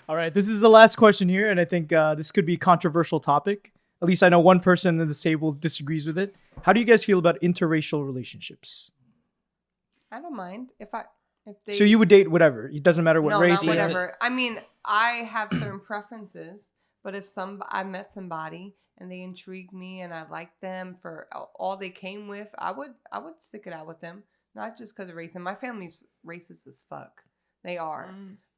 All right, this is the last question here, and I think this could be a controversial topic. At least I know one person at this table disagrees with it. How do you guys feel about interracial relationships? I don't mind if they. So you would date whatever. It doesn't matter what race. No, not whatever. I mean, I have certain preferences, but if I met somebody and they intrigued me and I liked them for all they came with, I would stick it out with them, not just because of race. And my family's racist as fuck. They are.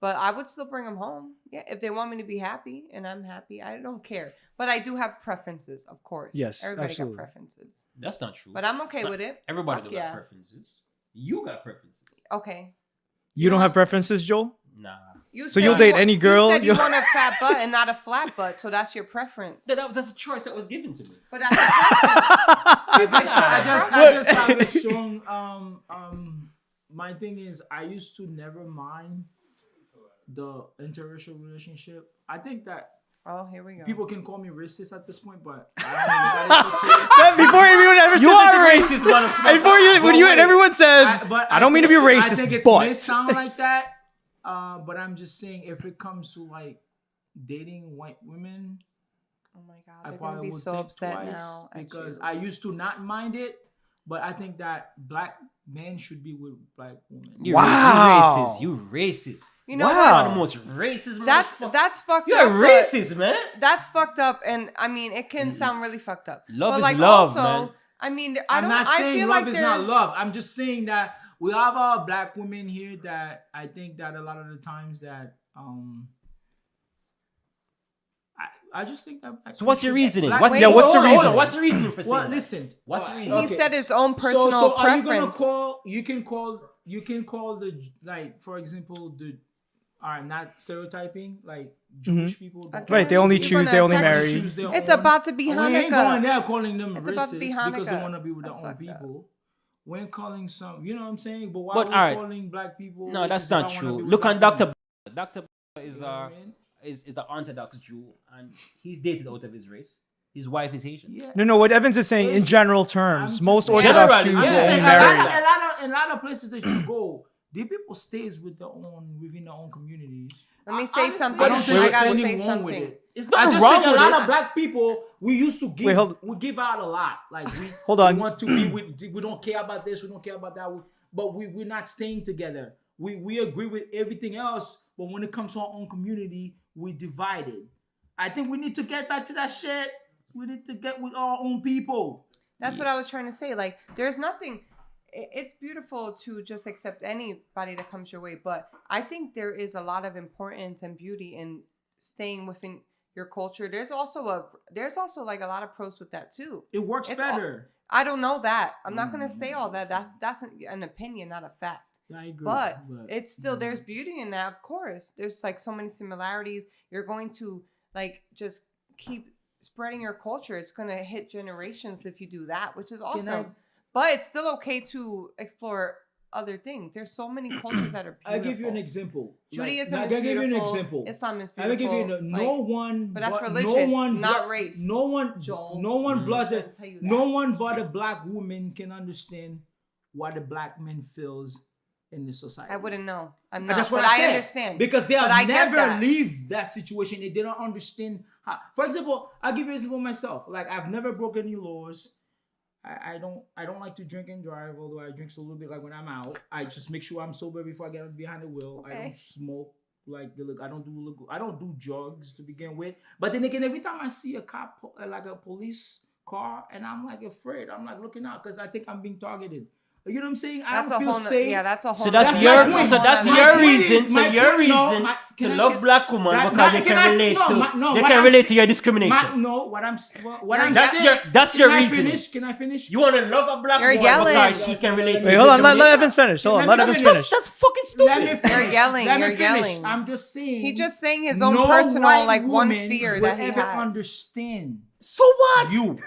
But I would still bring them home. Yeah, if they want me to be happy and I'm happy, I don't care. But I do have preferences, of course. Yes, everybody absolutely. got preferences. That's not true. But I'm okay with it. Everybody do got preferences. You got preferences. Okay. You don't have preferences, Joel? Nah. So you'll date any girl? You said you want a fat butt and not a flat butt, so that's your preference. That's a choice that was given to me. But that's a preference. I just have a strong my thing is I used to never mind the interracial relationship. I think that here we go. people can call me racist at this point, but I before anyone ever says you are racist, motherfucker. Before everyone says, I don't mean to be racist, I think it but may sound like that. But I'm just saying, if it comes to like dating white women, oh my god, I they're gonna probably be would so think upset twice now because I used to not mind it, but I think that black men should be with black women. You Wow. You racist. You know Wow. One of the most racist. that's fucked You're up. racist, man. That's fucked up, and I mean it can sound really fucked up. Love but is like love, also, man. I mean, I'm not I saying feel love like is not love. I'm just saying that we have our black women here that I think that a lot of the times that I just think that. So what's your reasoning? what's the reason? What's the reasoning for saying Well, that? listen. What's the reason? He said his own personal so are preference. you gonna call? You can call the, like, for example, the. All right, not stereotyping, like Jewish people. Again, right, they only you're choose, gonna they only attack- marry. It's about to be We ain't going Hanukkah. there calling them It's about to be racist because they Hanukkah. want to be with That's their own fucked up. people. We ain't calling some, you know what I'm saying? But why But, are we alright. calling black people? No, that's racist not if I wanna true. be with Look on black Dr. women? Dr. is You know what I mean? is the Orthodox Jew, and he's dated out of his race. His wife is Asian. Yeah. No, what Evans is saying in general terms, I'm most just- Orthodox Generally, Jews I'm will saying only a marry. a lot of places that you go, the people stays within their own communities. Let me say Honestly, something. I don't think I there's gotta anything say wrong with something. it. It's I nothing just wrong think a with lot it. of black people, we used to give, Wait, we give out a lot. Like Hold we on. want to be with, we don't care about this, we don't care about that, but we're not staying together. We agree with everything else, but when it comes to our own community, we divided. I think we need to get back to that shit. We need to get with our own people. That's what I was trying to say. Like, there's nothing. It's beautiful to just accept anybody that comes your way, but I think there is a lot of importance and beauty in staying within your culture. There's also like a lot of pros with that too. It works better. I don't know that. I'm not gonna say all that. That's an opinion, not a fact. I agree. But it's still there's beauty in that. Of course, there's like so many similarities. You're going to like just keep spreading your culture. It's gonna hit generations if you do that, which is awesome. But it's still okay to explore other things. There's so many cultures that are beautiful. I'll give you an example. Judaism like, is I'll give you an beautiful. example. Islam is I will beautiful. give you but that's religion, not race. No one, Joel. no one, Trying to tell you no that. one but a black woman can understand what a black man feels in this society. I wouldn't know. I'm not. That's what but I said. understand Because they'll But I get never that. leave that situation if they don't understand how. For example, I'll give you an example myself. Like, I've never broken any laws. I don't like to drink and drive, although I drink a little bit like when I'm out. I just make sure I'm sober before I get behind the wheel. Okay. I don't smoke. Like, I don't do drugs to begin with. But then again, every time I see a cop, like a police car, and I'm like afraid, I'm like looking out because I think I'm being targeted. You know what I'm saying? I That's don't a feel whole. safe. Yeah, that's a whole. So that's That's your my point. so that's My your point reason. is- So my your point- no, reason my- to can I love get- black woman That- because that- they can I can s- relate no, to my- no, they what can I'm relate s- to your discrimination. what I'm That's saying. your- that's your Can I reasoning. finish? Can I finish? You want to love a black You're woman yelling. because she can relate to Wait, your hold on. Let discrimination. Evans finish. Hold on. Let Let me Evans finish. finish. That's fucking Let me stupid. finish. You're yelling, Let me you're finish. yelling. I'm just saying. He's just saying his own no personal, white like, one woman fear will that he ever has. understand So what? you.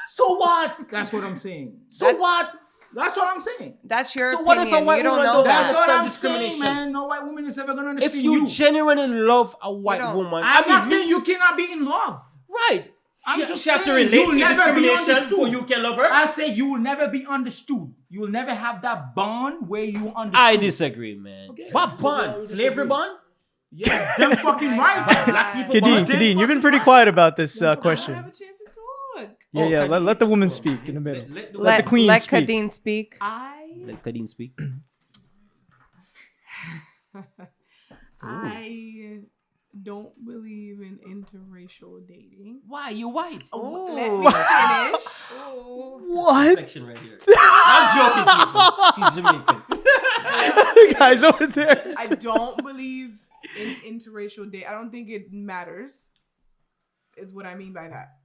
So what? That's what I'm saying. So what? That's what I'm saying. That's your So what if a opinion. white You don't woman know don't That's that. what I'm Understand saying, discrimination. man. No white woman is ever gonna If understand you genuinely love a white don't. woman, I'm not you- saying you cannot be in love. right. I'm She- just she have to saying relate you'll to your never be discrimination understood. for you can love her. I say you will never be understood. You will never have that bond where you understand. I disagree, man. Okay. What bond? Slavery bond? Yeah, them fucking right. But black people, Kadeen, but Kadeen, you've been fucking pretty right. quiet about this I don't question. have a chance to talk. Yeah, Oh, yeah. Kadeen, Let the woman go. speak in the middle. Let Let the queen let speak. Kadeen speak. Let Kadeen speak. I don't believe in interracial dating. Why? You white? Ooh. Let me finish. What? Reflection right here. I'm joking, people. She's Jamaican. Guys over there. I don't believe in interracial date. I don't think it matters. Is what I mean by that.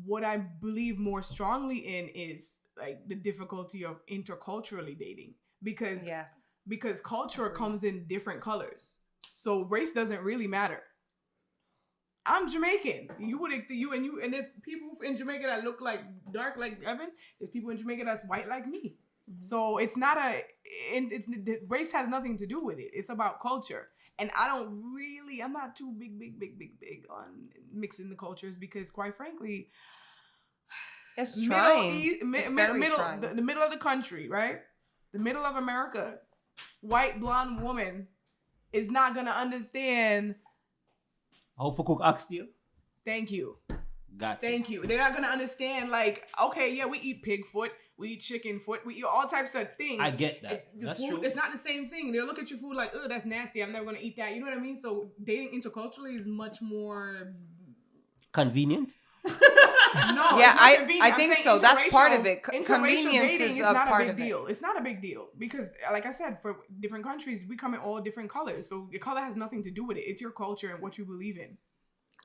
What I believe more strongly in is like the difficulty of interculturally dating because Yes. because culture comes in different colors. So race doesn't really matter. I'm Jamaican. And there's people in Jamaica that look like dark like Evans. There's people in Jamaica that's white like me. So it's not race has nothing to do with it. It's about culture. And I'm not too big on mixing the cultures because quite frankly, It's trying. the middle of the country, right? The middle of America, white blonde woman is not gonna understand. How for cook oxtail? Thank you. Gotcha. Thank you. They're not gonna understand, like, okay, yeah, we eat pig foot, we eat chicken foot, we eat all types of things. I get that. The That's food, true. it's not the same thing. They'll look at your food like, oh, that's nasty. I'm never gonna eat that. You know what I mean? So dating interculturally is much more. Convenient. No, Yeah, it's not I convenient. I'm think saying so. That's part of it. interracial Convenience dating is is a not part a of big it. deal. It's not a big deal because, like I said, for different countries, we come in all different colors. So your color has nothing to do with it. It's your culture and what you believe in.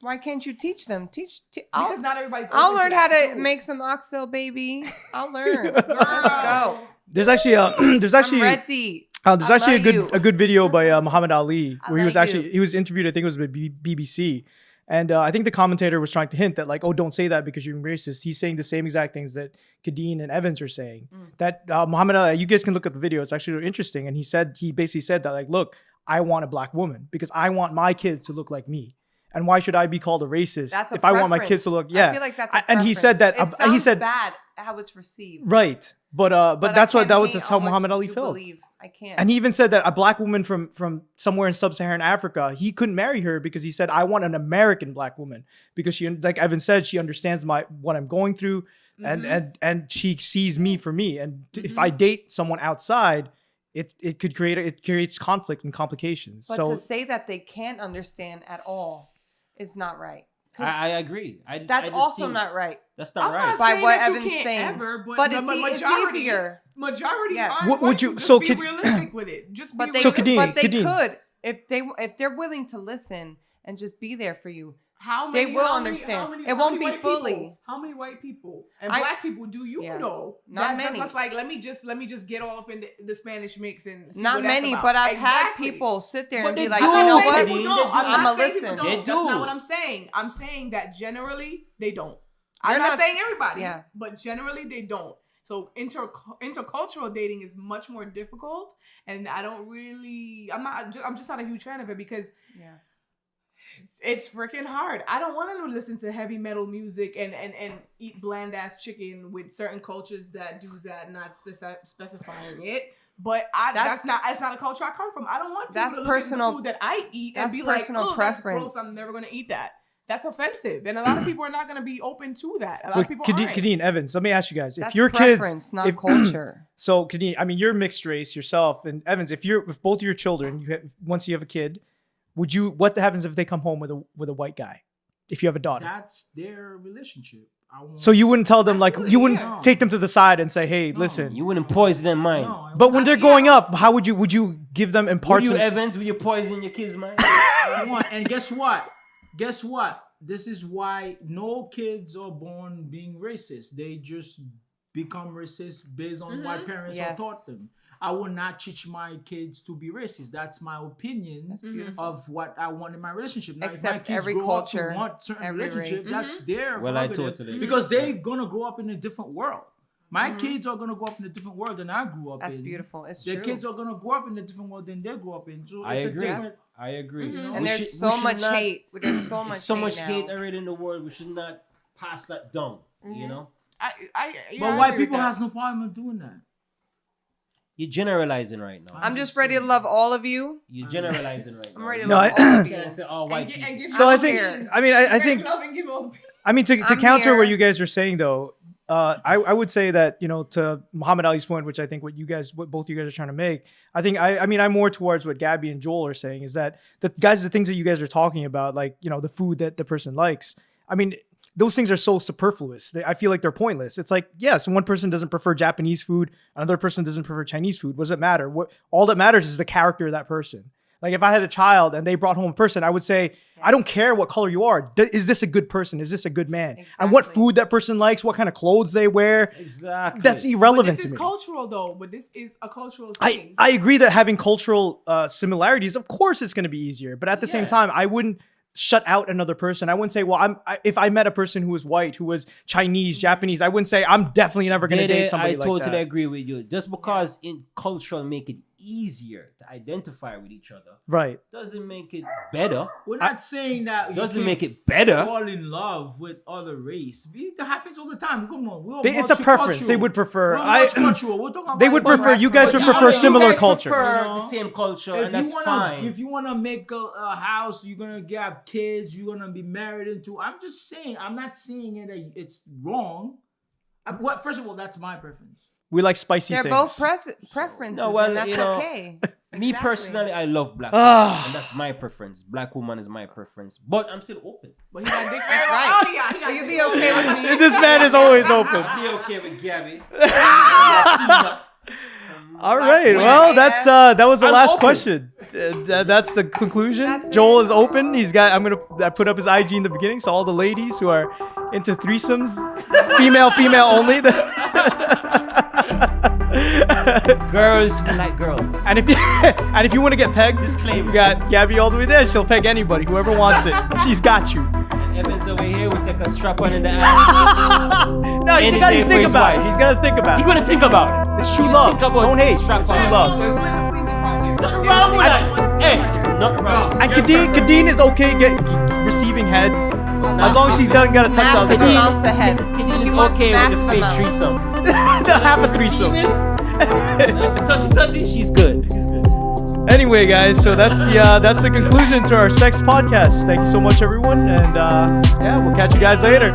Why can't you teach them? Because not everybody's. I'll open learn to how that, to too. make some oxtail, baby. I'll learn. Girl. Let's go. There's actually I'm ready. there's I actually love you. a good video by Muhammad Ali I where he was like you. he was interviewed. I think it was by BBC, and I think the commentator was trying to hint that like, oh, don't say that because you're racist. He's saying the same exact things that Kadeen and Evans are saying. That Muhammad Ali, you guys can look at the video. It's actually really interesting. And he basically said that like, look, I want a black woman because I want my kids to look like me. And why should I be called a racist That's a if I want my kids preference. to look? Yeah, I feel like that's a and he said that. preference. It he sounds said bad how it's received. right, but I that's what can't that was hate just on how what Muhammad Ali you felt. believe. I can't. And he even said that a black woman from somewhere in sub-Saharan Africa, he couldn't marry her because he said, I want an American black woman because she, like Evan said, she understands what I'm going through, and she sees me for me. And if I date someone outside, it creates conflict and complications. But so to say that they can't understand at all is not right. 'Cause I agree. I that's just also think not right. That's not I'm right. not By saying what that you Evan's can't saying. ever, But it's easier. Majority Yes. aren't Would going you- to. so Just be could- realistic with it. Just But be they So realistic. Kadeen- but they Kadeen. could if they're willing to listen and just be there for you. How They many, will how many- understand. how many- It how won't many be white people- fully. How many white people and I- black people do you Yeah. know? Not That's many. like let me just get all up in the Spanish mix and see Not what that's many, about. but I've Exactly. had people sit there But and they be like, do. you I'm know not saying what? people don't. I'm I'ma not saying listen. people They don't. That's do. not what I'm saying. I'm saying that generally they don't. I'm They're not not- saying everybody, yeah. but generally they don't. So intercultural dating is much more difficult, and I don't really. I'm just not a huge fan of it because Yeah. it's freaking hard. I don't want to listen to heavy metal music and eat bland ass chicken with certain cultures that do that, not specifying it. But that's not a culture I come from. I don't want people That's to look at personal- the food that I eat and that's be like, personal oh, that's preference. gross. I'm never gonna eat that. That's offensive, and a lot of people are not gonna be open to that. A lot Wait, of people Kadeen, aren't. Kadeen, Evans, let me ask you guys: That's if your kids, preference, not if- culture. so Kadeen, I mean, you're mixed race yourself, and Evans, if both of your children, once you have a kid, what happens if they come home with a white guy? If you have a daughter, That's their relationship. I won't, so you wouldn't tell them like Absolutely, you wouldn't yeah. take them to the side and say, hey, No. listen. You wouldn't poison their mind. no, I But won't. when they're growing up, how would you give them Would imparts? you, Evans, will you poison your kids' mind? I want. And guess what? Guess what? This is why no kids are born being racist. They just become racist based on what parents Yes. have taught them. I will not teach my kids to be racist. That's my opinion That's beautiful. of what I want in my relationship. Now, if my Except kids every grow culture, up to want certain every relationships, race. that's their Well, I prerogative, totally agree. because they're gonna grow up in a different world. My kids are gonna grow up in a different world than I grew up That's in. beautiful. It's Their true. kids are gonna grow up in a different world than they grew up in. So I it's agree. a different. I agree. And We there's should- so we should much not- hate. There's so much There's so much now. hate already in the world. We should not pass that down. You know. Yeah, But I white agree with people that. has no problem with doing that. You're generalizing right now. I'm just ready to love all of you. You're generalizing right now. I'm ready to No, love I- all of You you. can't say all white And people. give So I I'm think, here. I mean, I think, love and give all the I mean, to I'm counter what here. you guys are saying though, I would say that, you know, to Muhammad Ali's point, which I think what both you guys are trying to make, I think I mean I'm more towards what Gabby and Joel are saying is that the things that you guys are talking about, like, you know, the food that the person likes. I mean, those things are so superfluous. I feel like they're pointless. It's like, yes, one person doesn't prefer Japanese food, another person doesn't prefer Chinese food. What does it matter? What all that matters is the character of that person. Like if I had a child and they brought home a person, I would say, I don't care what color you are. Is this a good person? Is this a good man? And what Exactly. food that person likes, what kind of clothes they wear. Exactly. That's But irrelevant this to is me. cultural though. But this is a cultural I thing. agree that having cultural similarities, of course, it's going to be easier. But at the same Yeah. time, I wouldn't shut out another person. I wouldn't say, well, if I met a person who was white, who was Chinese, Japanese, I wouldn't say I'm definitely never going to date somebody I like totally that. agree with you. Just because in cultural make it easier to identify with each other Right. doesn't make it better. We're not saying that you Doesn't can't make it better. fall in love with other race. That happens all the time. Come on, we're It's a preference. They would prefer. We're multicultural. We're talking They about would it, but prefer. You guys would But prefer you similar guys cultures. prefer No. the same culture, and If that's you wanna, fine. if you wanna make a house, you're gonna have kids. You're gonna be married into. I'm just saying. I'm not saying it that it's wrong. First of all, that's my preference. We like spicy They're things. both preferences, No, well, and that's you know, okay. Me Exactly. personally, I love black Ah. women, and that's my preference. Black woman is my preference, but I'm still open. But he got dick That's for right. Oh yeah, he got Will you dick be for okay everybody. with me? This man is always open. I'll be okay with Gabby. All right. Lots Well, of that's women. that was the I'm last open. question. That's the conclusion. That's Joel it. is open. I put up his IG in the beginning, so all the ladies who are into threesomes, female only. Girls who like girls. And if you want to get pegged, Disclaimer. we got Gabby all the way there. She'll peg anybody, whoever wants it. She's got you. Evans over here will take a strap on in the ass. No, you Any gotta day for think his about it. wife. He's gotta think about You it. gotta think about it. It's true You love. think about Don't hate. strap It's on. true love. There's the pleasing part here. There's nothing wrong with that. Hey, it's not wrong. And Kadeen is okay receiving head as long as she's done got to touch out the Massive amounts of head. Kadeen She is wants okay with the massive fake amounts. threesome. half a threesome. After touchy, she's good. She's good. Anyway, guys, so that's the conclusion to our sex podcast. Thank you so much, everyone, and yeah, we'll catch you guys later.